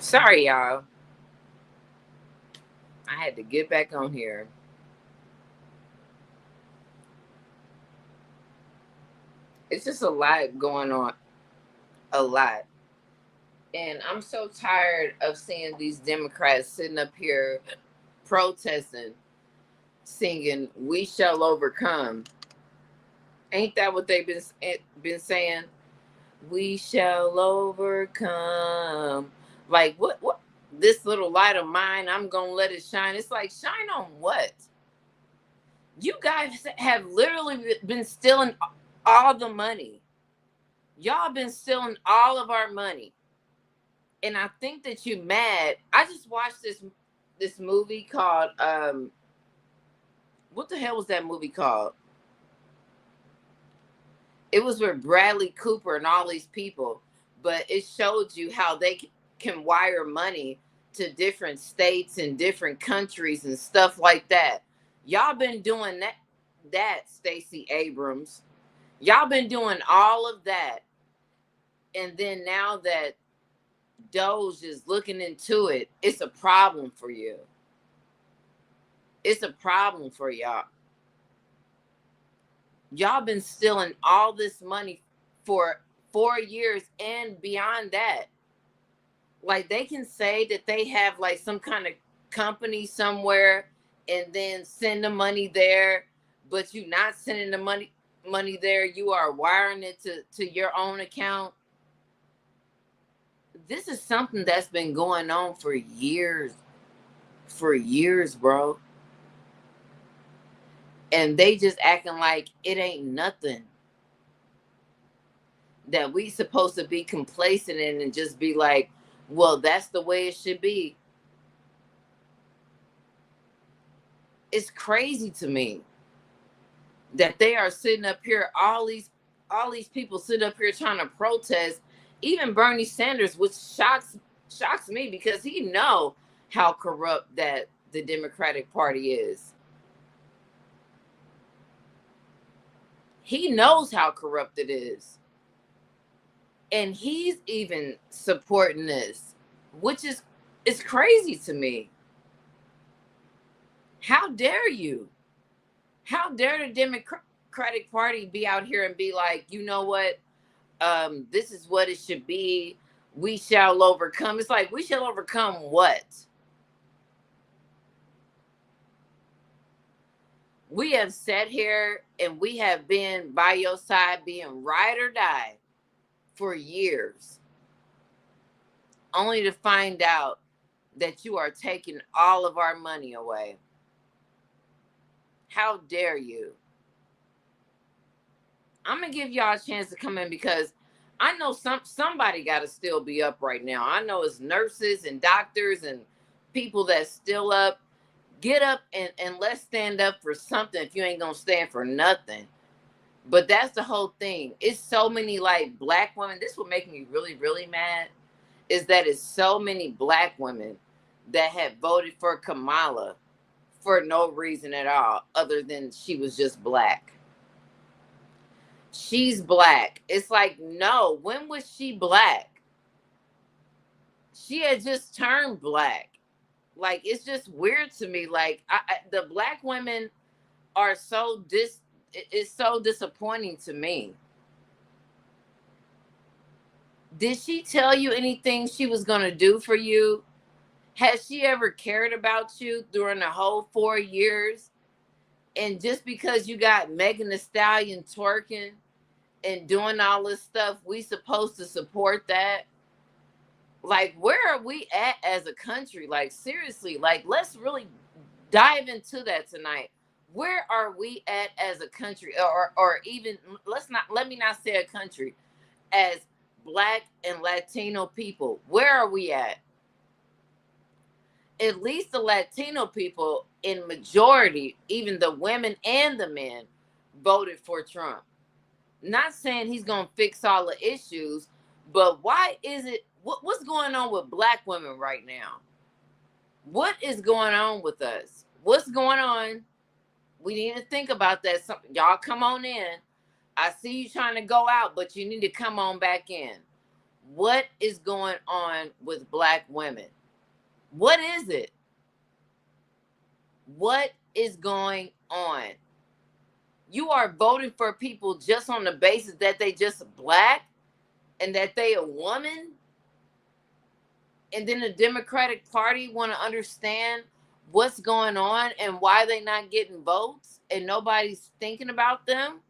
Sorry, y'all. I had to get back on here. It's just a lot going on. A lot. And I'm so tired of seeing these Democrats sitting up here protesting, singing, "We shall overcome." Ain't that what they've been saying? We shall overcome. Like, what? This little light of mine, I'm going to let it shine. It's like, shine on what? You guys have literally been stealing all the money. Y'all been stealing all of our money. And I think that you mad. I just watched this movie called what the hell was that movie called? It was with Bradley Cooper and all these people, but it showed you how they can wire money to different states and different countries and stuff like that. Y'all been doing that, Stacey Abrams. Y'all been doing all of that. And then now that Doge is looking into it, it's a problem for you. It's a problem for y'all. Y'all been stealing all this money for 4 years and beyond that. Like, they can say that they have like some kind of company somewhere and then send the money there, but you not sending the money there. You are wiring it to your own account. This is something that's been going on for years. For years, bro. And they just acting like it ain't nothing. That we supposed to be complacent in and just be like, well, that's the way it should be. It's crazy to me that they are sitting up here, all these people sitting up here trying to protest, even Bernie Sanders, which shocks me because he know how corrupt that the Democratic Party is. He knows how corrupt it is. And he's even supporting this, which is crazy to me. How dare you? How dare the Democratic Party be out here and be like, you know what? This is what it should be. We shall overcome. It's like, we shall overcome what? We have sat here and we have been by your side being ride or die for years, only to find out that you are taking all of our money away. How dare you? I'm gonna give y'all a chance to come in because I know somebody got to still be up right now. I know it's nurses and doctors and people that's still up. Get up and let's stand up for something if you ain't gonna stand for nothing. But that's the whole thing. It's so many like black women. This will make me really, really mad. Is that it's so many black women that have voted for Kamala for no reason at all, other than she was just black. She's black. It's like, no, when was she black? She had just turned black. Like, it's just weird to me. Like, the black women are so it's so disappointing to me. Did she tell you anything she was going to do for you? Has she ever cared about you during the whole 4 years? And just because you got Megan Thee Stallion twerking and doing all this stuff, we supposed to support that? Like, where are we at as a country? Like, seriously, like, let's really dive into that tonight. Where are we at as a country? Or even, let me not say a country, as Black and Latino people, where are we at? At least the Latino people in majority, even the women and the men, voted for Trump. Not saying he's going to fix all the issues, but why is it, what's going on with black women right now? What is going on with us? What's going on? We need to think about that. Y'all come on in. I see you trying to go out, but you need to come on back in. What is going on with Black women? What is it? What is going on? You are voting for people just on the basis that they just Black and that they a woman? And then the Democratic Party want to understand what's going on and why they not getting votes and nobody's thinking about them?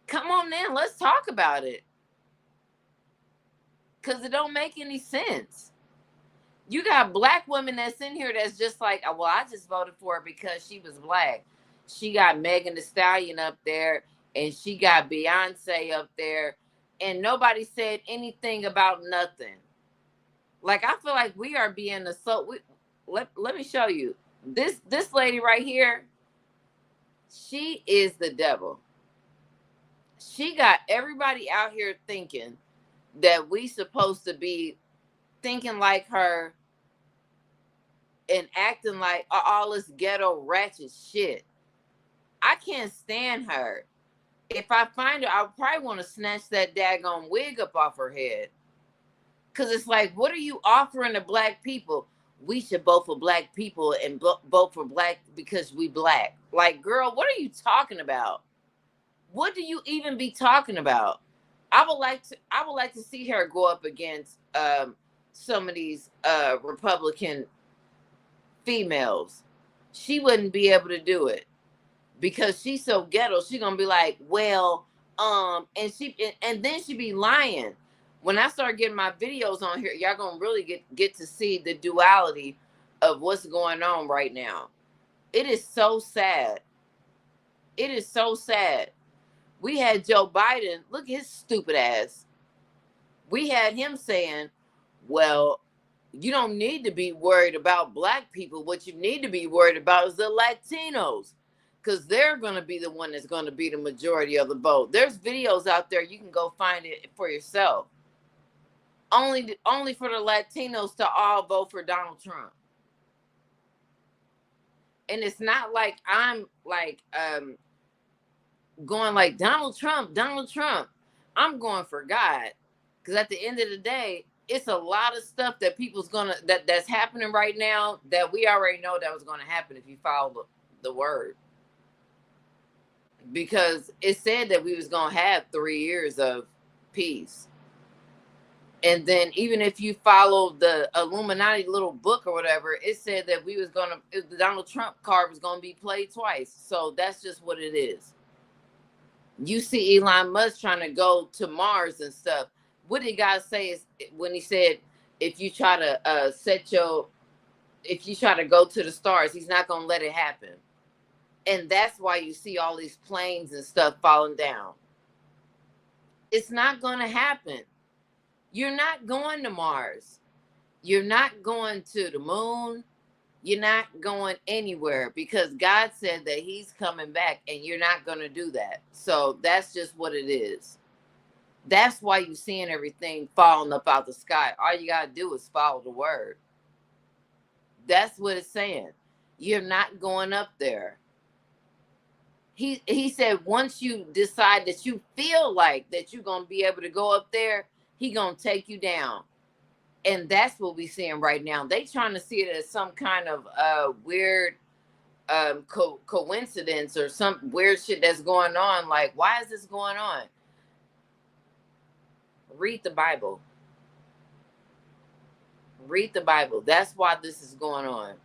Come on then, let's talk about it. Because it don't make any sense. You got Black women that's in here that's just like, well, I just voted for her because she was Black. She got Megan Thee Stallion up there, and she got Beyonce up there, and nobody said anything about nothing. Like, I feel like we are being assaulted. Let me show you. This lady right here, she is the devil. She got everybody out here thinking that we supposed to be thinking like her and acting like all this ghetto ratchet shit. I can't stand her. If I find her, I would probably want to snatch that daggone wig up off her head. Because it's like, what are you offering to Black people? We should vote for Black people and vote for Black because we Black. Like, girl, what are you talking about? What do you even be talking about? I would like to see her go up against some of these Republican females. She wouldn't be able to do it because she's so ghetto. She's gonna be like, well, and then she be lying. When I start getting my videos on here, y'all gonna really get to see the duality of what's going on right now. It is so sad. It is so sad. We had Joe Biden, look at his stupid ass. We had him saying, well, you don't need to be worried about Black people. What you need to be worried about is the Latinos, because they're going to be the one that's going to be the majority of the vote. There's videos out there. You can go find it for yourself. Only for the Latinos to all vote for Donald Trump. And it's not like I'm like going like Donald Trump. I'm going for God. Because at the end of the day, it's a lot of stuff that that's happening right now that we already know that was going to happen if you follow the word. Because it said that we was going to have 3 years of peace. And then even if you follow the Illuminati little book or whatever, it said that the Donald Trump card was going to be played twice. So that's just what it is. You see Elon Musk trying to go to Mars and stuff. What did God say is when he said, if you try to go to the stars, he's not going to let it happen. And that's why you see all these planes and stuff falling down. It's not going to happen. You're not going to Mars. You're not going to the moon. You're not going anywhere because God said that he's coming back and you're not going to do that. So that's just what it is. That's why you're seeing everything falling up out the sky. All you got to do is follow the word. That's what it's saying. You're not going up there. He said once you decide that you feel like that you're going to be able to go up there, he going to take you down. And that's what we're seeing right now. They trying to see it as some kind of weird coincidence or some weird shit that's going on. Like, why is this going on? Read the Bible. Read the Bible. That's why this is going on.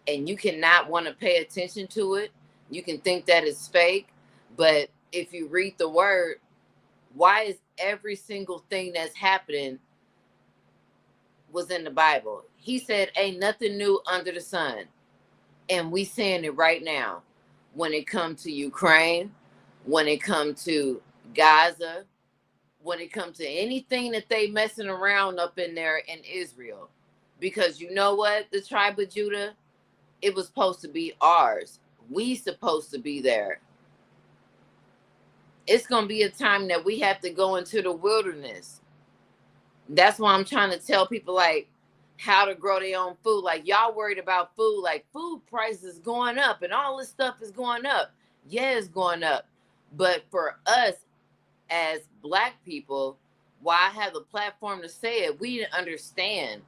And you cannot want to pay attention to it. You can think that it's fake. But if you read the word, why is every single thing that's happening was in the Bible? He said, ain't nothing new under the sun. And we seeing it right now. When it comes to Ukraine, when it comes to Gaza, when it comes to anything that they messing around up in there in Israel. Because you know what? The tribe of Judah, it was supposed to be ours. We supposed to be there. It's going to be a time that we have to go into the wilderness. That's why I'm trying to tell people like how to grow their own food. Like y'all worried about food, like food prices going up and all this stuff is going up. Yeah, it's going up. But for us, as Black people, why I have the platform to say it, we understand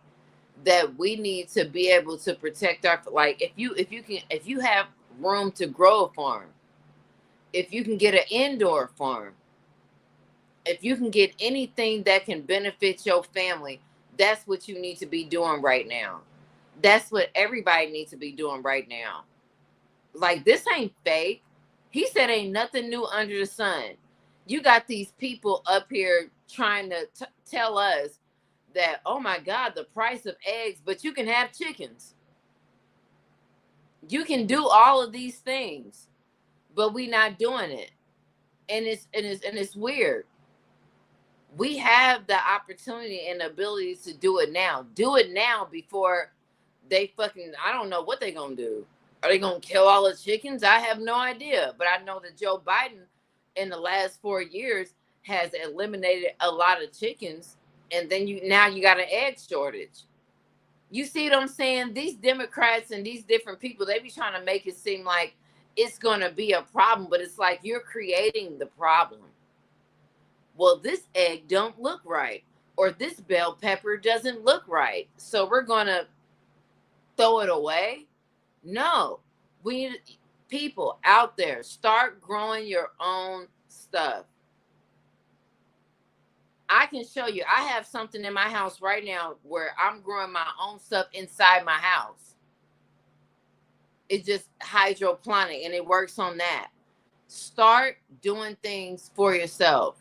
that we need to be able to protect our, like, if you have room to grow a farm, if you can get an indoor farm, if you can get anything that can benefit your family, that's what you need to be doing right now. That's what everybody needs to be doing right now. Like, this ain't fake. He said ain't nothing new under the sun. You got these people up here trying to tell us that, oh my God, the price of eggs, but you can have chickens. You can do all of these things, but we not doing it. And it's weird. We have the opportunity and ability to do it now. Do it now before they fucking, I don't know what they gonna do. Are they gonna kill all the chickens? I have no idea. But I know that Joe Biden in the last 4 years has eliminated a lot of chickens, and then you got an egg shortage. You see what I'm saying? These Democrats and these different people, they be trying to make it seem like it's gonna be a problem, but it's like you're creating the problem. Well, this egg don't look right, or this bell pepper doesn't look right, so we're gonna throw it away. No, we need people out there, start growing your own stuff. I can show you, I have something in my house right now where I'm growing my own stuff inside my house. It's just hydroponic and it works on that. Start doing things for yourself.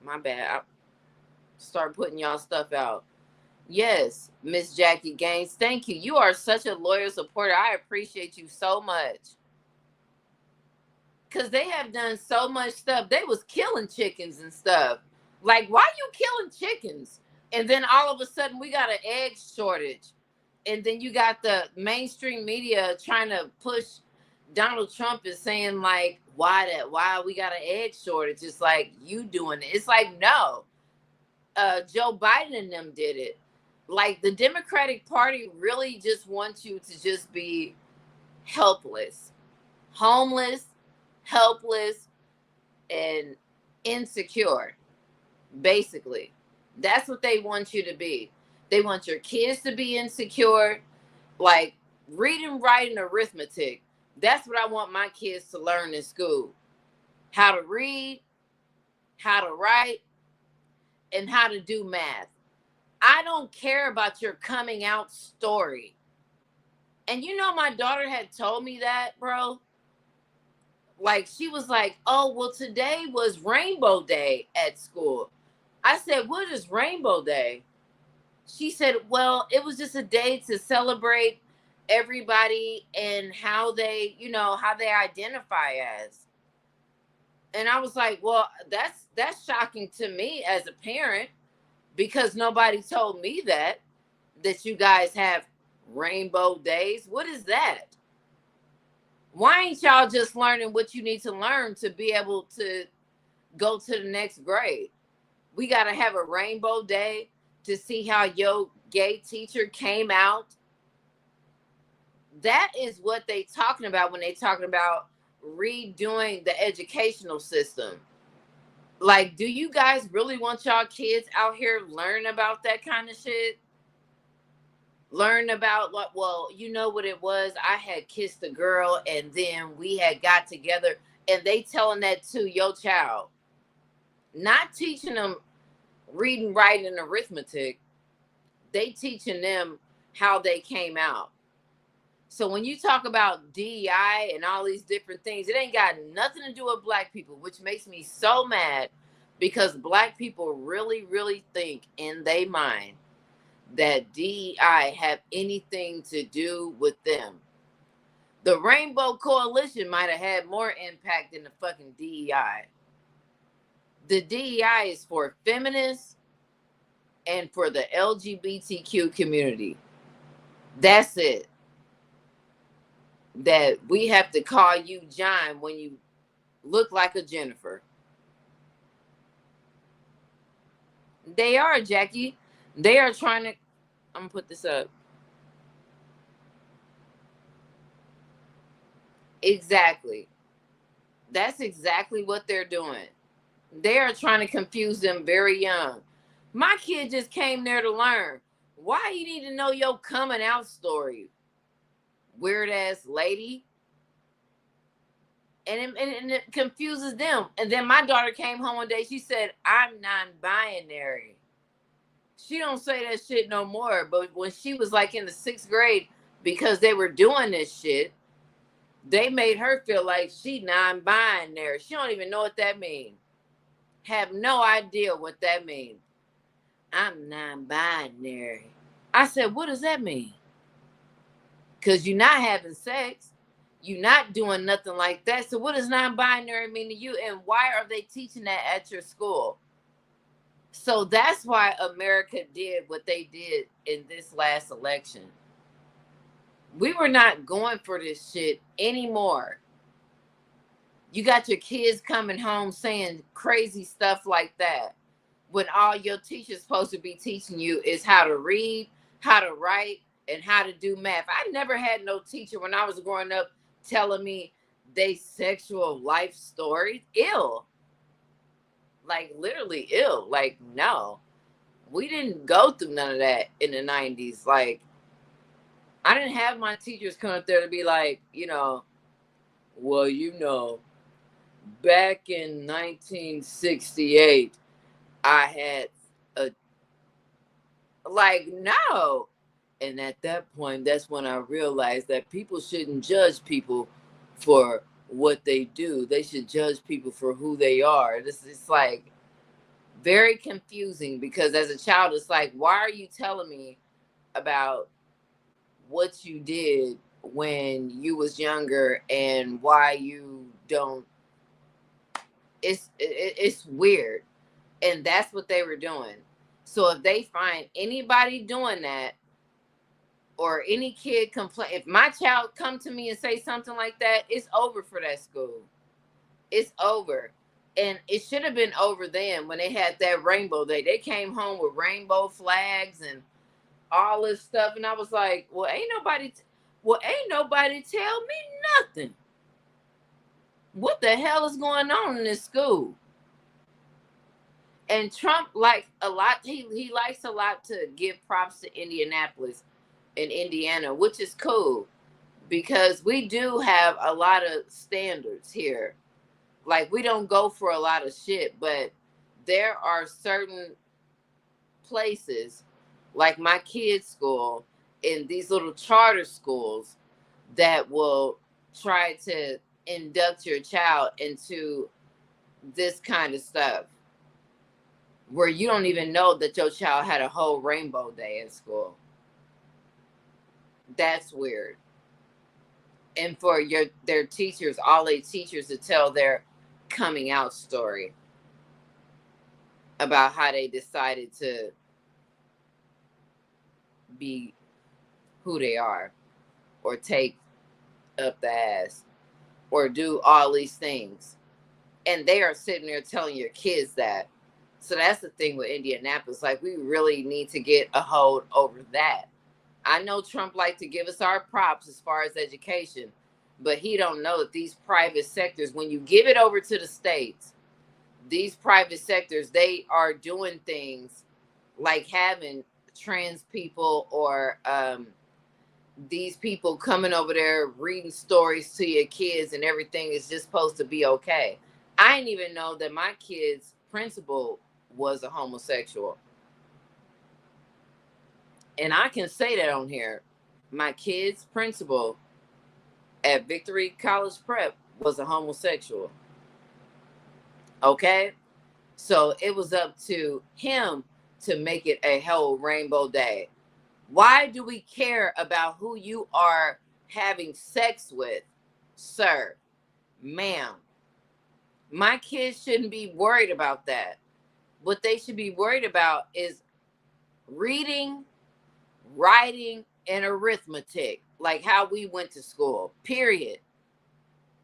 My bad. I start putting y'all stuff out. Yes, Miss Jackie Gaines, thank you. You are such a loyal supporter. I appreciate you so much. Because they have done so much stuff. They was killing chickens and stuff. Like, why you killing chickens? And then all of a sudden we got an egg shortage. And then you got the mainstream media trying to push Donald Trump is saying, like, why we got an egg shortage? It's like, you doing it. It's like, no. Joe Biden and them did it. Like, the Democratic Party really just wants you to just be helpless, homeless, helpless, and insecure. Basically, that's what they want you to be. They want your kids to be insecure, like reading, writing, arithmetic. That's what I want my kids to learn in school. How to read, how to write, and how to do math. I don't care about your coming out story. And you know, my daughter had told me that, bro. Like, she was like, oh, well, today was Rainbow Day at school. I said, what is Rainbow Day? She said, well, it was just a day to celebrate everybody and how they, how they identify as. And I was like, well, that's shocking to me as a parent, because nobody told me that you guys have Rainbow Days. What is that? Why ain't y'all just learning what you need to learn to be able to go to the next grade? We got to have a Rainbow Day to see how your gay teacher came out. That is what they talking about when they talking about redoing the educational system. Like, do you guys really want y'all kids out here learning about that kind of shit? Learn about, like, well, you know what it was? I had kissed a girl and then we had got together, and they telling that to your child. Not teaching them reading, writing, and arithmetic. They teaching them how they came out. So when you talk about DEI and all these different things, it ain't got nothing to do with Black people, which makes me so mad, because Black people really, really think in their mind that DEI have anything to do with them. The Rainbow Coalition might have had more impact than the fucking DEI. The DEI is for feminists and for the LGBTQ community. That's it. That we have to call you John when you look like a Jennifer. They are, Jackie. They are trying to, I'm gonna put this up. Exactly. That's exactly what they're doing. They are trying to confuse them very young. My kid just came there to learn. Why you need to know your coming out story, weird ass lady? And it confuses them. And then my daughter came home one day. She said, "I'm non-binary." She don't say that shit no more. But when she was like in the 6th grade, because they were doing this shit, they made her feel like she non-binary. She don't even know what that means. Have no idea what that means. I'm non-binary. I said, what does that mean? Because you're not having sex. You're not doing nothing like that. So what does non-binary mean to you? And why are they teaching that at your school? So that's why America did what they did in this last election. We were not going for this shit anymore. You got your kids coming home saying crazy stuff like that, when all your teacher's supposed to be teaching you is how to read, how to write, and how to do math. I never had no teacher when I was growing up telling me they sexual life stories. Ill. Like literally ill. Like, no. We didn't go through none of that in the 90s. Like, I didn't have my teachers come up there to be like, well, back in 1968, I had a, like, no. And at that point, that's when I realized that people shouldn't judge people for what they do. They should judge people for who they are. This is like very confusing, because as a child, it's like, why are you telling me about what you did when you was younger and why you don't? It's weird. And that's what they were doing. So if they find anybody doing that, or any kid complain, if my child come to me and say something like that, it's over for that school. It's over. And it should have been over then when they had that rainbow day. They came home with rainbow flags and all this stuff. And I was like, well, ain't nobody tell me nothing. What the hell is going on in this school? And Trump likes a lot. He likes a lot to give props to Indianapolis and Indiana, which is cool, because we do have a lot of standards here. Like, we don't go for a lot of shit, but there are certain places, like my kids' school, in these little charter schools, that will try to induct your child into this kind of stuff, where you don't even know that your child had a whole rainbow day in school. That's weird. And for their teachers, all their teachers, to tell their coming out story about how they decided to be who they are, or take up the ass, or do all these things. And they are sitting there telling your kids that. So that's the thing with Indianapolis. Like, we really need to get a hold over that. I know Trump liked to give us our props as far as education, but he don't know that these private sectors, when you give it over to the states, these private sectors, they are doing things like having trans people, or these people coming over there reading stories to your kids, and everything is just supposed to be okay. I didn't even know that my kid's principal was a homosexual. And I can say that on here. My kid's principal at Victory College Prep was a homosexual. Okay? So it was up to him to make it a whole rainbow day. Why do we care about who you are having sex with, sir, ma'am? My kids shouldn't be worried about that. What they should be worried about is reading, writing, and arithmetic, like how we went to school, period.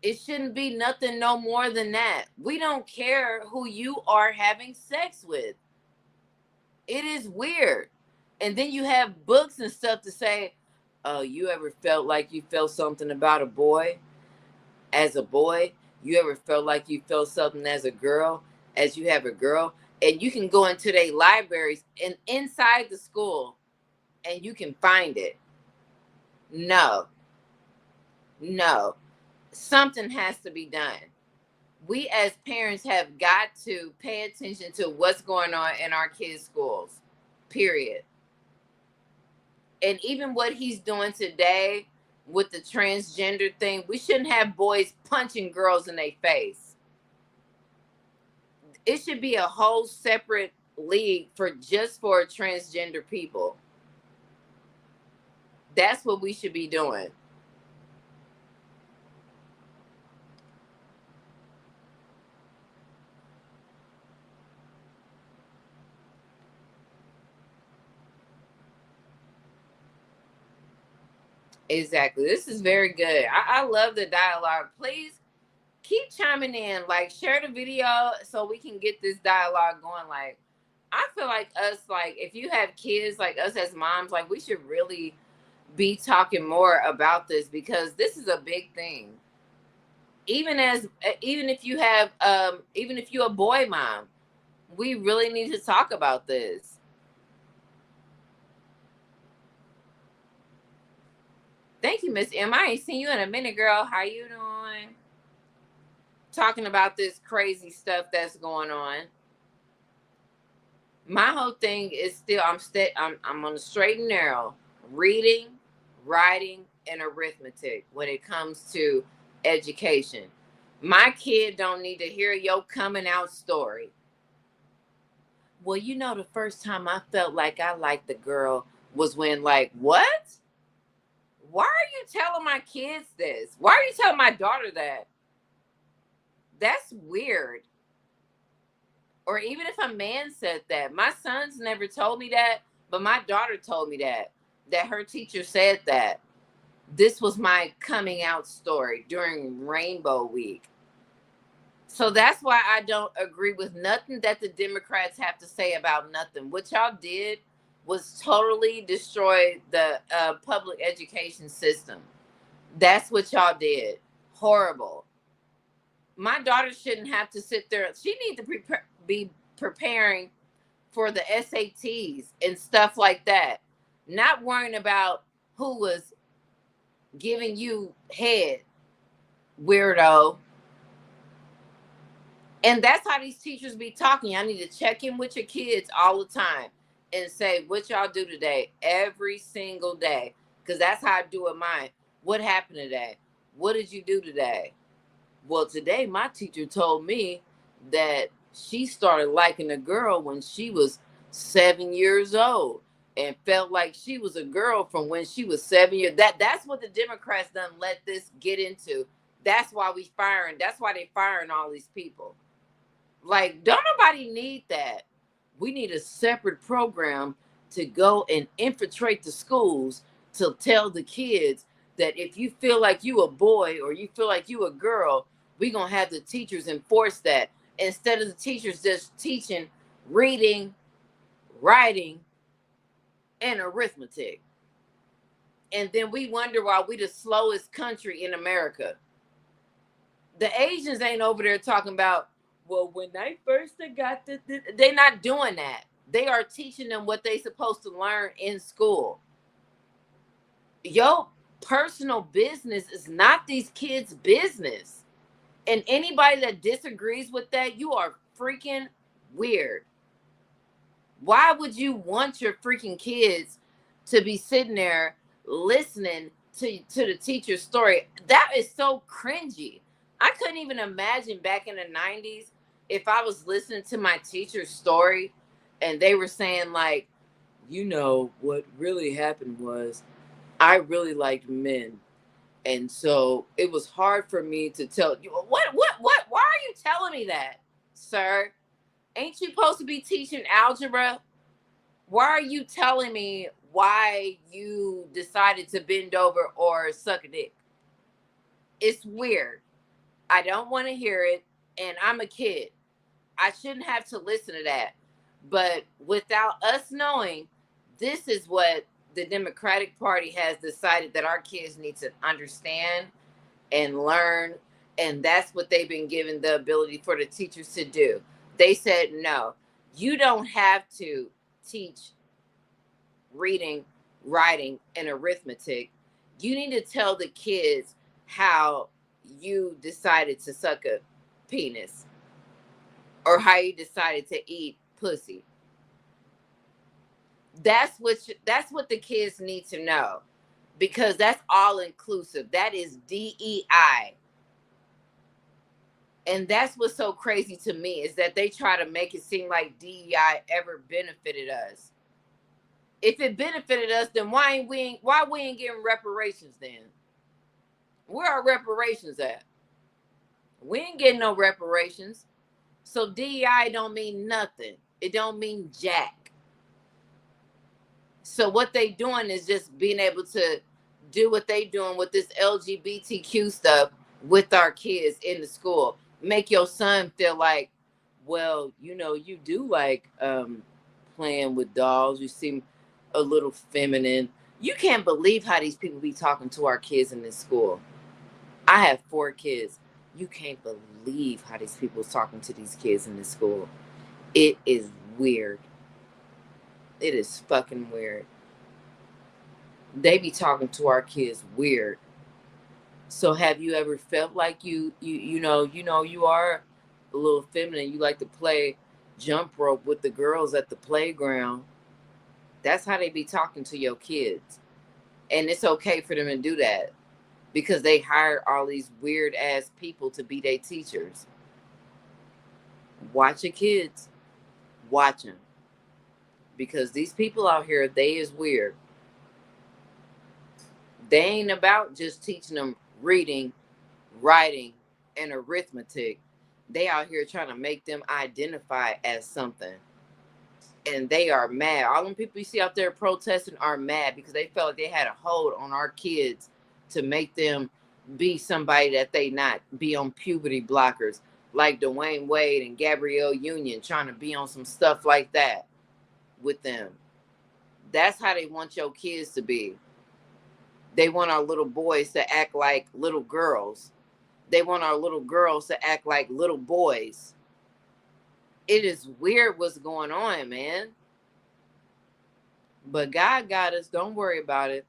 It shouldn't be nothing no more than that. We don't care who you are having sex with. It is weird. And then you have books and stuff to say, oh, you ever felt like you felt something about a boy? as a boy? You ever felt like you felt something as a girl, as you have a girl? And you can go into their libraries and inside the school and you can find it. No, no. Something has to be done. We as parents have got to pay attention to what's going on in our kids' schools, period. And even what he's doing today with the transgender thing, we shouldn't have boys punching girls in their face. It should be a whole separate league for transgender people. That's what we should be doing. Exactly. This is very good. I love the dialogue. Please keep chiming in. Like, share the video so we can get this dialogue going. Like, I feel like us, like, if you have kids, like us as moms, like, we should really be talking more about this because this is a big thing. Even if you have even if you're a boy mom, we really need to talk about this. Thank you, Miss M. I ain't seen you in a minute, girl. How you doing? Talking about this crazy stuff that's going on. My whole thing is still I'm on the straight and narrow. Reading, writing, and arithmetic when it comes to education. My kid don't need to hear your coming out story. Well, you know, the first time I felt like I liked the girl was when, like, what? Why are you telling my kids this? Why are you telling my daughter that? That's weird. Or even if a man said that. My sons never told me that, but my daughter told me that her teacher said that. This was my coming out story during Rainbow Week. So that's why I don't agree with nothing that the Democrats have to say about nothing. What y'all did was totally destroy the public education system. That's what y'all did. Horrible. My daughter shouldn't have to sit there. She needs to be preparing for the SATs and stuff like that. Not worrying about who was giving you head, weirdo. And that's how these teachers be talking. I need to check in with your kids all the time and say, what y'all do today? Every single day. Because that's how I do it mine. What happened today? What did you do today? Well, today my teacher told me that she started liking a girl when she was 7 years old and felt like she was a girl from when she was 7 years. That's what the Democrats done let this get into. That's why we firing. That's why they firing all these people. Like, don't nobody need that. We need a separate program to go and infiltrate the schools to tell the kids that if you feel like you a boy or you feel like you a girl, we're going to have the teachers enforce that instead of the teachers just teaching reading, writing, and arithmetic. And then we wonder why we the slowest country in America. The Asians ain't over there talking about, well, when they first got they're not doing that. They are teaching them what they supposed to learn in school. Your personal business is not these kids' business. And anybody that disagrees with that, you are freaking weird. Why would you want your freaking kids to be sitting there listening to the teacher's story? That is so cringy. I couldn't even imagine back in the 90s if I was listening to my teacher's story and they were saying, like, you know, what really happened was I really liked men. And so it was hard for me to tell you, what? Why are you telling me that, sir? Ain't you supposed to be teaching algebra? Why are you telling me why you decided to bend over or suck a dick? It's weird. I don't want to hear it. And I'm a kid. I shouldn't have to listen to that. But without us knowing, this is what the Democratic Party has decided that our kids need to understand and learn And that's what they've been given the ability for the teachers to do. They said, no, you don't have to teach reading, writing, and arithmetic. You need to tell the kids how you decided to suck a penis or how you decided to eat pussy. That's what the kids need to know, because that's all inclusive. That is DEI. And that's what's so crazy to me, is that they try to make it seem like DEI ever benefited us. If it benefited us, then why we ain't getting reparations then? Where are reparations at? We ain't getting no reparations. So DEI don't mean nothing. It don't mean jack. So what they doing is just being able to do what they doing with this LGBTQ stuff with our kids in the school. Make your son feel like, well, you do like playing with dolls. You seem a little feminine. You can't believe how these people be talking to our kids in this school. I have 4 kids. You can't believe how these people is talking to these kids in this school. It is weird. It is fucking weird. They be talking to our kids weird. So have you ever felt like you are a little feminine? You like to play jump rope with the girls at the playground. That's how they be talking to your kids. And it's okay for them to do that, because they hire all these weird ass people to be their teachers. Watch your kids. Watch them. Because these people out here, they is weird. They ain't about just teaching them reading, writing, and arithmetic. They out here trying to make them identify as something. And they are mad. All them people you see out there protesting are mad because they felt like they had a hold on our kids to make them be somebody that they not, be on puberty blockers like Dwayne Wade and Gabrielle Union, trying to be on some stuff like that with them. That's how they want your kids to be. They want our little boys to act like little girls. They want our little girls to act like little boys. It is weird what's going on, man. But God got us. Don't worry about it.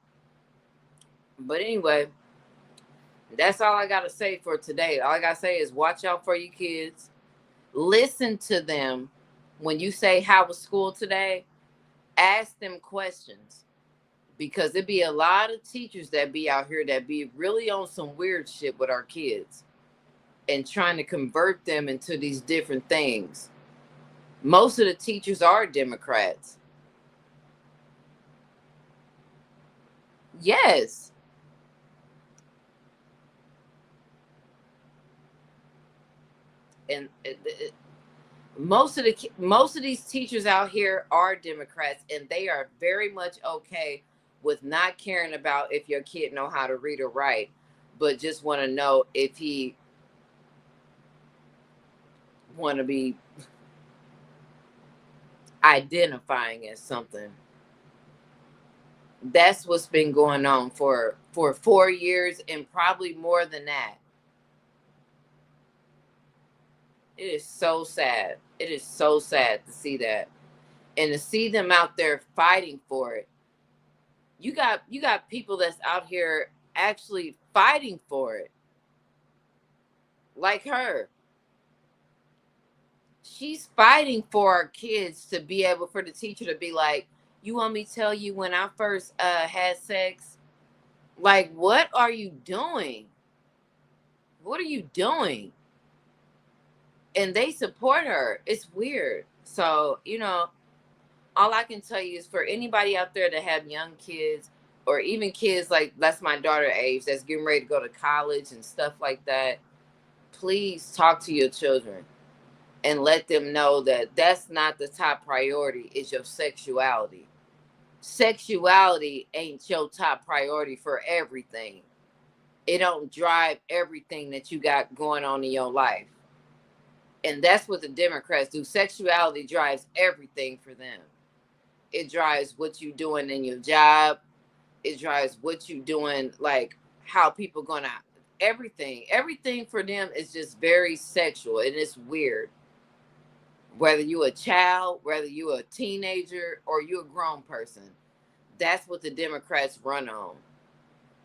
But anyway, that's all I got to say for today. All I got to say is watch out for your kids. Listen to them. When you say, how was school today? Ask them questions. Because there be a lot of teachers that be out here that be really on some weird shit with our kids and trying to convert them into these different things. Most of the teachers are Democrats. Yes. And most of these teachers out here are Democrats, and they are very much okay with not caring about if your kid know how to read or write, but just want to know if he want to be identifying as something. That's what's been going on for 4 years and probably more than that. It is so sad. It is so sad to see that, and to see them out there fighting for it. You got people that's out here actually fighting for it, like her. She's fighting for our kids to be able, for the teacher to be like, you want me to tell you when I first had sex? Like, what are you doing? What are you doing? And they support her. It's weird. So, all I can tell you is, for anybody out there that have young kids, or even kids like, that's my daughter age, that's getting ready to go to college and stuff like that, please talk to your children and let them know that that's not the top priority, is your sexuality. Sexuality ain't your top priority for everything. It don't drive everything that you got going on in your life. And that's what the Democrats do. Sexuality drives everything for them. It drives what you doing in your job. It drives what you doing, like how people gonna, Everything for them is just very sexual, and it's weird. Whether you a child, whether you a teenager, or you a grown person, that's what the Democrats run on,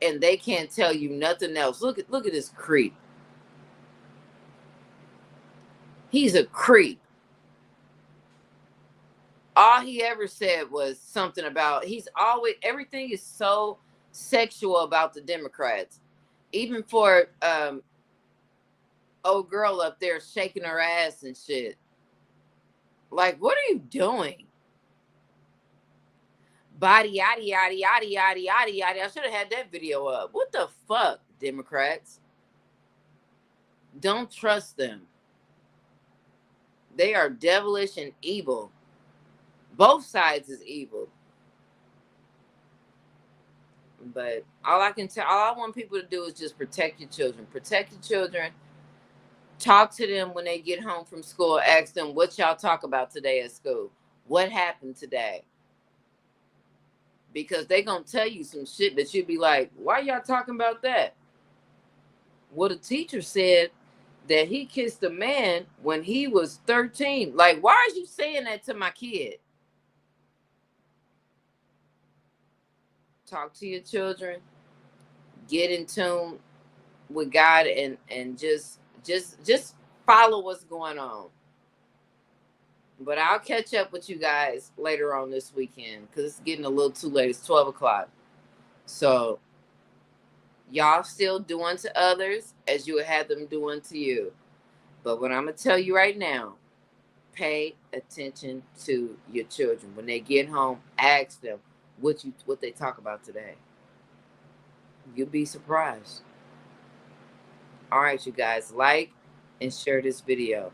and they can't tell you nothing else. Look at this creep. He's a creep. All he ever said was something about, he's always, everything is so sexual about the Democrats. Even for old girl up there shaking her ass and shit. Like, what are you doing? Body yaddy yaddy yaddy yaddy yaddy yaddy. I should have had that video up. What the fuck, Democrats? Don't trust them. They are devilish and evil. Both sides is evil. But all I want people to do is just protect your children. Protect your children. Talk to them when they get home from school. Ask them, what y'all talk about today at school? What happened today? Because they gonna tell you some shit that you'd be like, why y'all talking about that? Well, the teacher said that he kissed a man when he was 13. Like, why are you saying that to my kid? Talk to your children. Get in tune with God, and just follow what's going on. But I'll catch up with you guys later on this weekend because it's getting a little too late. It's 12 o'clock. So y'all still do unto others as you would have them do unto you. But what I'm going to tell you right now, pay attention to your children. When they get home, ask them what they talk about today. You'll be surprised. All right, you guys, like and share this video.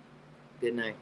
Good night.